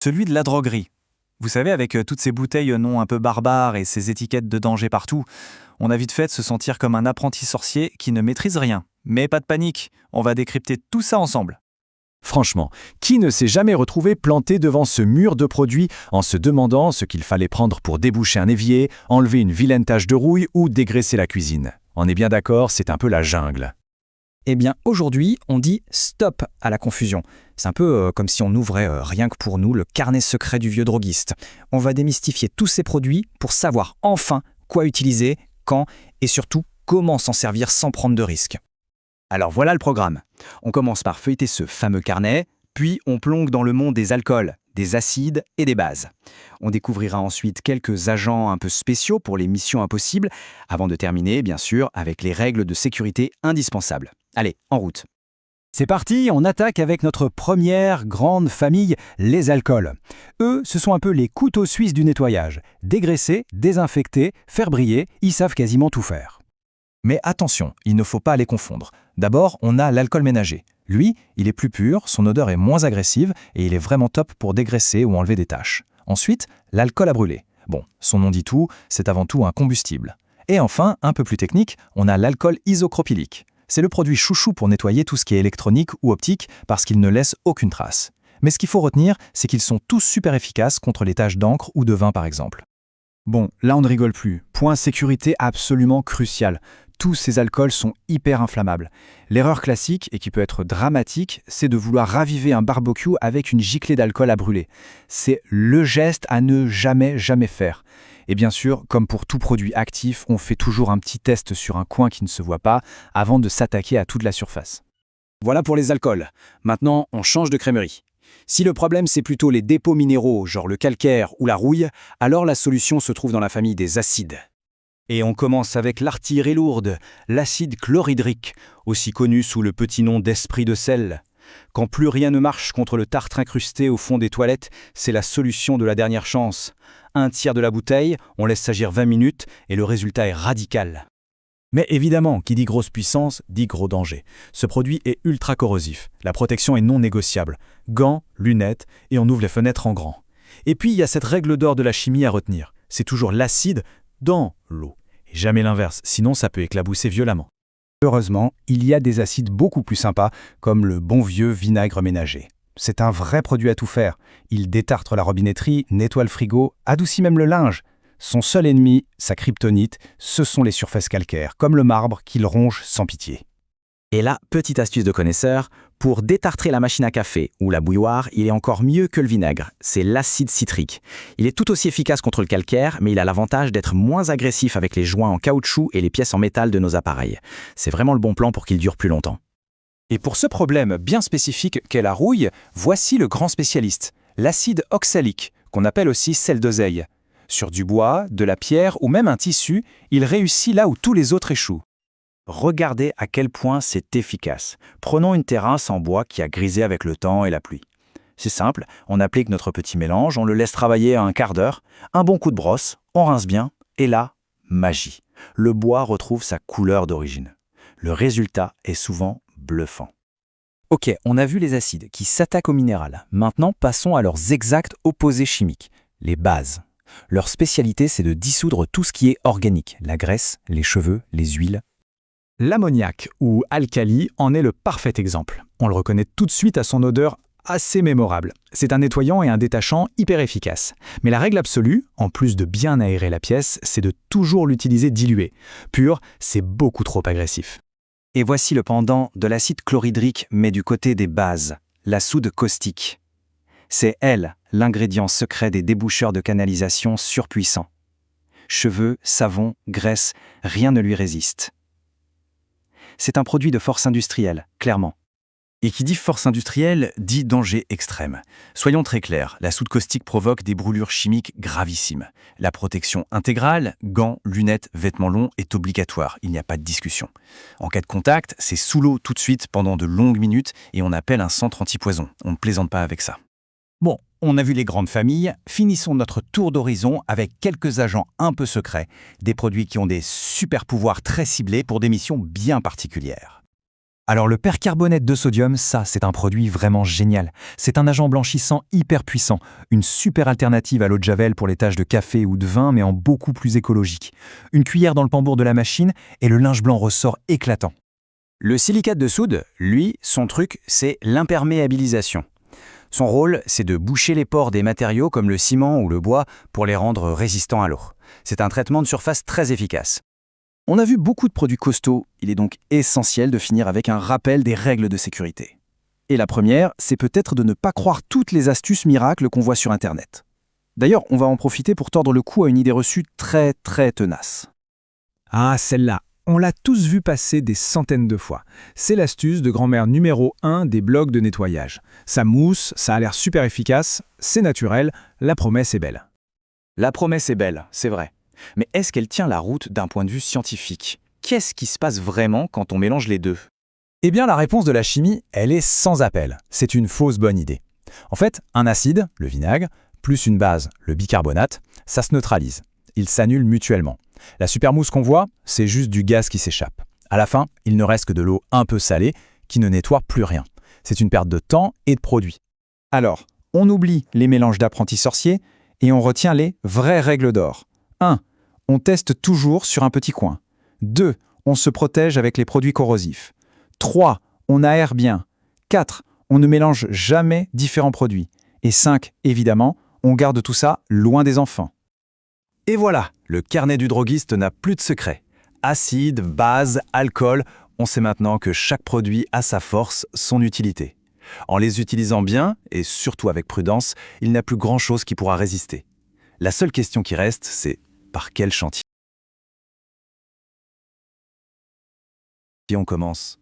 celui de la droguerie. Vous savez, avec toutes ces bouteilles non un peu barbares et ces étiquettes de danger partout, on a vite fait de se sentir comme un apprenti sorcier qui ne maîtrise rien. Mais pas de panique, on va décrypter tout ça ensemble. Franchement, qui ne s'est jamais retrouvé planté devant ce mur de produits en se demandant ce qu'il fallait prendre pour déboucher un évier, enlever une vilaine tache de rouille ou dégraisser la cuisine? On est bien d'accord, c'est un peu la jungle. Eh bien, aujourd'hui, on dit stop à la confusion. C'est un peu comme si on ouvrait rien que pour nous le carnet secret du vieux droguiste. On va démystifier tous ces produits pour savoir enfin quoi utiliser, quand et surtout comment s'en servir sans prendre de risques. Alors voilà le programme. On commence par feuilleter ce fameux carnet, puis on plonge dans le monde des alcools, des acides et des bases. On découvrira ensuite quelques agents un peu spéciaux pour les missions impossibles, avant de terminer, bien sûr, avec les règles de sécurité indispensables. Allez, en route. C'est parti, on attaque avec notre première grande famille, les alcools. Eux, ce sont un peu les couteaux suisses du nettoyage. Dégraisser, désinfecter, faire briller, ils savent quasiment tout faire. Mais attention, il ne faut pas les confondre. D'abord, on a l'alcool ménager. Lui, il est plus pur, son odeur est moins agressive et il est vraiment top pour dégraisser ou enlever des taches. Ensuite, l'alcool à brûler. Bon, son nom dit tout, c'est avant tout un combustible. Et enfin, un peu plus technique, on a l'alcool isopropylique. C'est le produit chouchou pour nettoyer tout ce qui est électronique ou optique parce qu'il ne laisse aucune trace. Mais ce qu'il faut retenir, c'est qu'ils sont tous super efficaces contre les taches d'encre ou de vin par exemple. Bon, là on ne rigole plus. Point sécurité absolument crucial. Tous ces alcools sont hyper inflammables. L'erreur classique, et qui peut être dramatique, c'est de vouloir raviver un barbecue avec une giclée d'alcool à brûler. C'est le geste à ne jamais faire. Et bien sûr, comme pour tout produit actif, on fait toujours un petit test sur un coin qui ne se voit pas avant de s'attaquer à toute la surface. Voilà pour les alcools. Maintenant, on change de crèmerie. Si le problème c'est plutôt les dépôts minéraux, genre le calcaire ou la rouille, alors la solution se trouve dans la famille des acides. Et on commence avec l'artillerie lourde, l'acide chlorhydrique, aussi connu sous le petit nom d'esprit de sel. Quand plus rien ne marche contre le tartre incrusté au fond des toilettes, c'est la solution de la dernière chance. Un tiers de la bouteille, on laisse s'agir 20 minutes et le résultat est radical. Mais évidemment, qui dit grosse puissance, dit gros danger. Ce produit est ultra corrosif. La protection est non négociable. Gants, lunettes, et on ouvre les fenêtres en grand. Et puis, il y a cette règle d'or de la chimie à retenir. C'est toujours l'acide dans l'eau. Et jamais l'inverse, sinon ça peut éclabousser violemment. Heureusement, il y a des acides beaucoup plus sympas, comme le bon vieux vinaigre ménager. C'est un vrai produit à tout faire. Il détartre la robinetterie, nettoie le frigo, adoucit même le linge. Son seul ennemi, sa kryptonite, ce sont les surfaces calcaires, comme le marbre qu'il ronge sans pitié. Et là, petite astuce de connaisseur, pour détartrer la machine à café ou la bouilloire, il est encore mieux que le vinaigre, c'est l'acide citrique. Il est tout aussi efficace contre le calcaire, mais il a l'avantage d'être moins agressif avec les joints en caoutchouc et les pièces en métal de nos appareils. C'est vraiment le bon plan pour qu'il dure plus longtemps. Et pour ce problème bien spécifique qu'est la rouille, voici le grand spécialiste, l'acide oxalique, qu'on appelle aussi sel d'oseille. Sur du bois, de la pierre ou même un tissu, il réussit là où tous les autres échouent. Regardez à quel point c'est efficace. Prenons une terrasse en bois qui a grisé avec le temps et la pluie. C'est simple, on applique notre petit mélange, on le laisse travailler un quart d'heure, un bon coup de brosse, on rince bien, et là, magie. Le bois retrouve sa couleur d'origine. Le résultat est souvent bluffant. Ok, on a vu les acides qui s'attaquent au minéral. Maintenant, passons à leurs exacts opposés chimiques, les bases. Leur spécialité, c'est de dissoudre tout ce qui est organique, la graisse, les cheveux, les huiles. L'ammoniac, ou alcali, en est le parfait exemple. On le reconnaît tout de suite à son odeur assez mémorable. C'est un nettoyant et un détachant hyper efficace. Mais la règle absolue, en plus de bien aérer la pièce, c'est de toujours l'utiliser dilué. Pur, c'est beaucoup trop agressif. Et voici le pendant de l'acide chlorhydrique, mais du côté des bases, la soude caustique. C'est elle, l'ingrédient secret des déboucheurs de canalisation surpuissants. Cheveux, savon, graisse, rien ne lui résiste. C'est un produit de force industrielle, clairement. Et qui dit force industrielle, dit danger extrême. Soyons très clairs, la soude caustique provoque des brûlures chimiques gravissimes. La protection intégrale, gants, lunettes, vêtements longs, est obligatoire, il n'y a pas de discussion. En cas de contact, c'est sous l'eau tout de suite pendant de longues minutes et on appelle un centre antipoison. On ne plaisante pas avec ça. Bon, on a vu les grandes familles, finissons notre tour d'horizon avec quelques agents un peu secrets, des produits qui ont des super pouvoirs très ciblés pour des missions bien particulières. Alors le percarbonate de sodium, ça c'est un produit vraiment génial. C'est un agent blanchissant hyper puissant, une super alternative à l'eau de javel pour les tâches de café ou de vin mais en beaucoup plus écologique. Une cuillère dans le tambour de la machine et le linge blanc ressort éclatant. Le silicate de soude, lui, son truc, c'est l'imperméabilisation. Son rôle, c'est de boucher les pores des matériaux comme le ciment ou le bois pour les rendre résistants à l'eau. C'est un traitement de surface très efficace. On a vu beaucoup de produits costauds, il est donc essentiel de finir avec un rappel des règles de sécurité. Et la première, c'est peut-être de ne pas croire toutes les astuces miracles qu'on voit sur Internet. D'ailleurs, on va en profiter pour tordre le cou à une idée reçue très tenace. Ah, celle-là, on l'a tous vu passer des centaines de fois. C'est l'astuce de grand-mère numéro 1 des blocs de nettoyage. Ça mousse, ça a l'air super efficace, c'est naturel, la promesse est belle. La promesse est belle, c'est vrai. Mais est-ce qu'elle tient la route d'un point de vue scientifique? Qu'est-ce qui se passe vraiment quand on mélange les deux? Eh bien la réponse de la chimie, elle est sans appel. C'est une fausse bonne idée. En fait, un acide, le vinaigre, plus une base, le bicarbonate, ça se neutralise. Ils s'annulent mutuellement. La supermousse qu'on voit, c'est juste du gaz qui s'échappe. À la fin, il ne reste que de l'eau un peu salée qui ne nettoie plus rien. C'est une perte de temps et de produit. Alors, on oublie les mélanges d'apprentis sorciers et on retient les vraies règles d'or. 1. On teste toujours sur un petit coin. 2. On se protège avec les produits corrosifs. 3. On aère bien. 4. On ne mélange jamais différents produits. Et 5. Évidemment, on garde tout ça loin des enfants. Et voilà, le carnet du droguiste n'a plus de secret. Acide, base, alcool, on sait maintenant que chaque produit a sa force, son utilité. En les utilisant bien, et surtout avec prudence, il n'y a plus grand-chose qui pourra résister. La seule question qui reste, c'est par quel chantier on commence ?